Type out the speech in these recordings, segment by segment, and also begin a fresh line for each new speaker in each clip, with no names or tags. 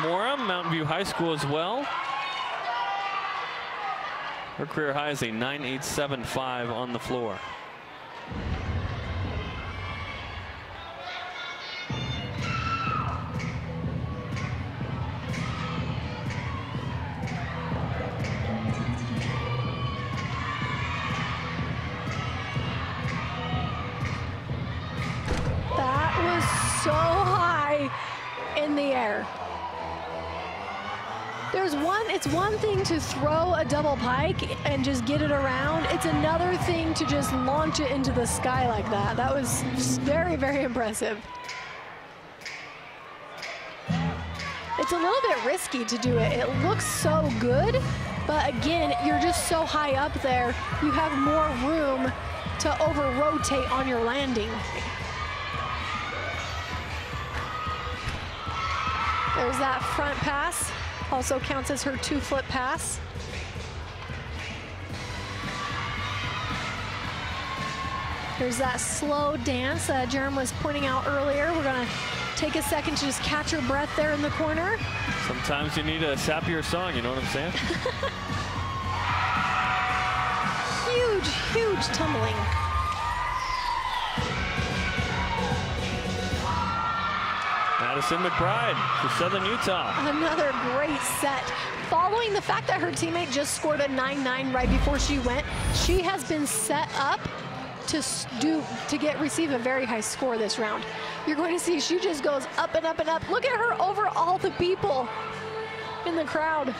Mora, Mountain View High School as well. Her career high is a 9.875 on the floor.
That was so high in the air. It's one thing to throw a double pike and just get it around. It's another thing to just launch it into the sky like that. That was very, very impressive. It's a little bit risky to do it. It looks so good, but again, you're just so high up there. You have more room to over-rotate on your landing. There's that front pass. Also counts as her 2-foot pass. There's that slow dance that Jerem was pointing out earlier. We're gonna take a second to just catch her breath there in the corner.
Sometimes you need a sappier song, you know what I'm saying?
Huge, huge tumbling.
Madison McBride for Southern Utah.
Another great set. Following the fact that her teammate just scored a 9-9 right before she went, she has been set up to receive a very high score this round. You're going to see she just goes up and up and up. Look at her over all the people in the crowd.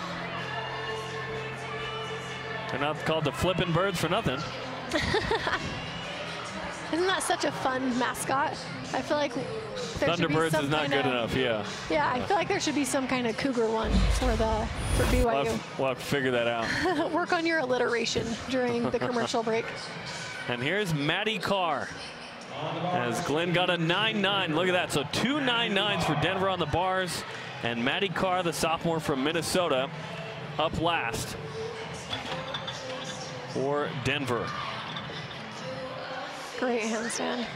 They're not called the Flippin' Birds for nothing.
Isn't that such a fun mascot? I feel like there should be
Thunderbirds
some
is not good enough, yeah.
Yeah, I feel like there should be some kind of cougar one for BYU.
We'll have to figure that out.
Work on your alliteration during the commercial break.
And here's Maddie Carr. As Glenn got a 9-9. Look at that. So 2 9-9s for Denver on the bars. And Maddie Carr, the sophomore from Minnesota, up last for Denver.
Great handstand.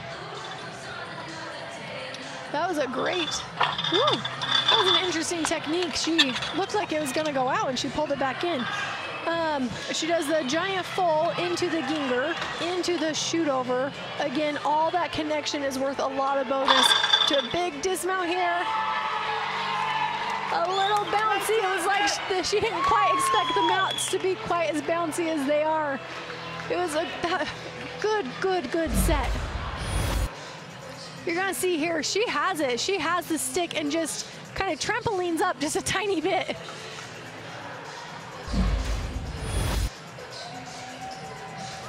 That was a great, woo, that was an interesting technique. She looked like it was gonna go out and she pulled it back in. She does the giant full into the ginger, into the shoot over. Again, all that connection is worth a lot of bonus. To a big dismount here. A little bouncy. It was like she didn't quite expect the mounts to be quite as bouncy as they are. It was a good set. You're gonna see here, she has it. She has the stick and just kind of trampolines up just a tiny bit.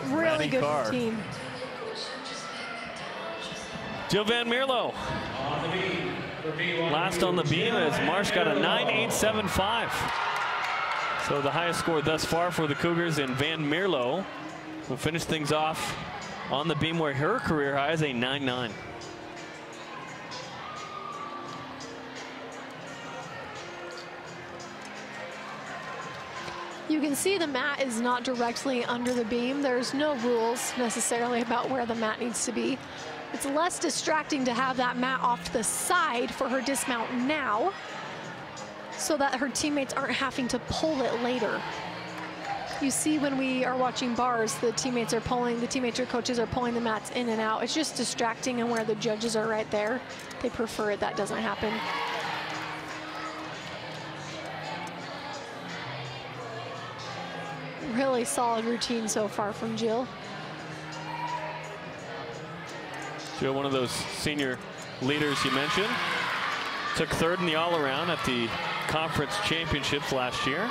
Really good routine.
Jill Van Mierlo. Last on the beam as Marsh got a 9.875. So the highest score thus far for the Cougars, and Van Mierlo will finish things off on the beam where her career high is a 9.9.
You can see the mat is not directly under the beam. There's no rules necessarily about where the mat needs to be. It's less distracting to have that mat off to the side for her dismount now, so that her teammates aren't having to pull it later. You see when we are watching bars, the teammates or coaches are pulling the mats in and out. It's just distracting, and where the judges are right there, they prefer it. That doesn't happen. Really solid routine so far from Jill.
Jill, one of those senior leaders you mentioned, took third in the all-around at the conference championships last year.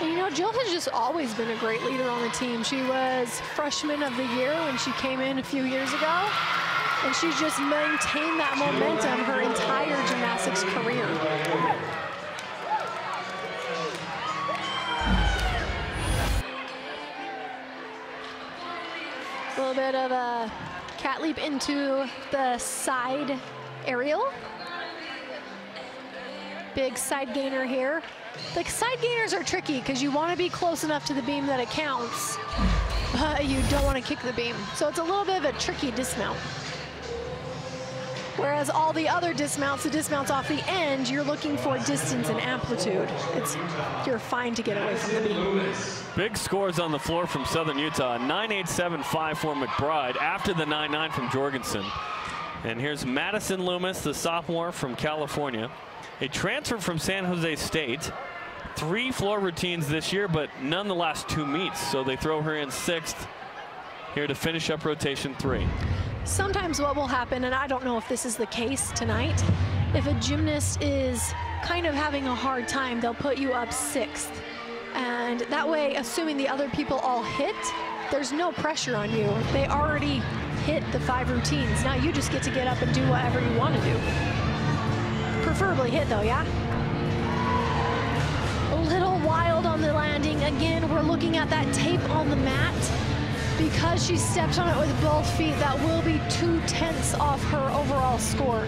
And you know, Jill has just always been a great leader on the team. She was freshman of the year when she came in a few years ago, and she's just maintained that momentum her entire gymnastics career. A little bit of a cat leap into the side aerial. Big side gainer here. The side gainers are tricky because you want to be close enough to the beam that it counts, but you don't want to kick the beam. So it's a little bit of a tricky dismount. Whereas all the other dismounts, the dismounts off the end, you're looking for distance and amplitude. You're fine to get away from the beam.
Big scores on the floor from Southern Utah. 9.875 for McBride after the 9.9 from Jorgensen. And here's Madison Loomis, the sophomore from California. A transfer from San Jose State. 3 floor routines this year, but none the last 2 meets. So they throw her in 6th here to finish up rotation 3.
Sometimes what will happen, and I don't know if this is the case tonight, if a gymnast is kind of having a hard time, they'll put you up 6th. And that way, assuming the other people all hit, there's no pressure on you. They already hit the 5 routines. Now you just get to get up and do whatever you want to do. Preferably hit though, yeah? A little wild on the landing. Again, we're looking at that tape on the mat. Because she stepped on it with both feet, that will be 2/10 off her overall score.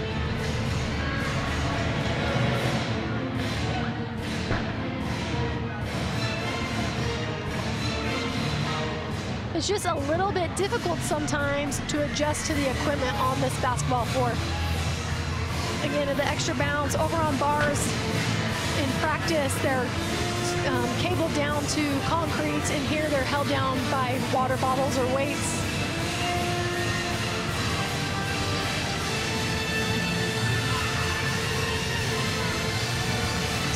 It's just a little bit difficult sometimes to adjust to the equipment on this basketball floor. Again, the extra bounce over on bars. In practice, they're cabled down to concrete, and here they're held down by water bottles or weights.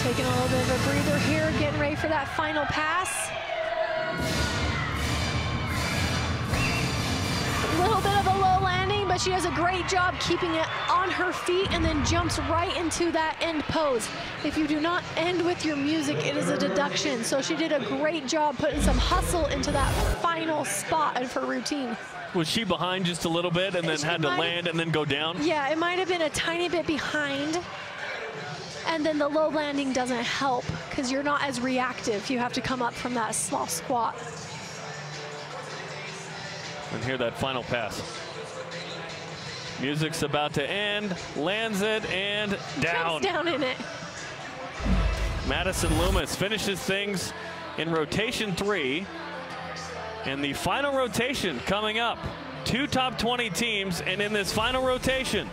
Taking a little bit of a breather here, getting ready for that final pass. A little bit of a low landing, but she does a great job keeping it on her feet and then jumps right into that end pose. If you do not end with your music, it is a deduction. So she did a great job putting some hustle into that final spot of her routine.
Was she behind just a little bit and then had to land and then go down?
Yeah, it might have been a tiny bit behind. And then the low landing doesn't help because you're not as reactive. You have to come up from that small squat.
And hear that final pass. Music's about to end, lands it, and down.
Jumps down in it.
Madison Loomis finishes things in rotation 3. And the final rotation coming up. 2 top 20 teams, and in this final rotation,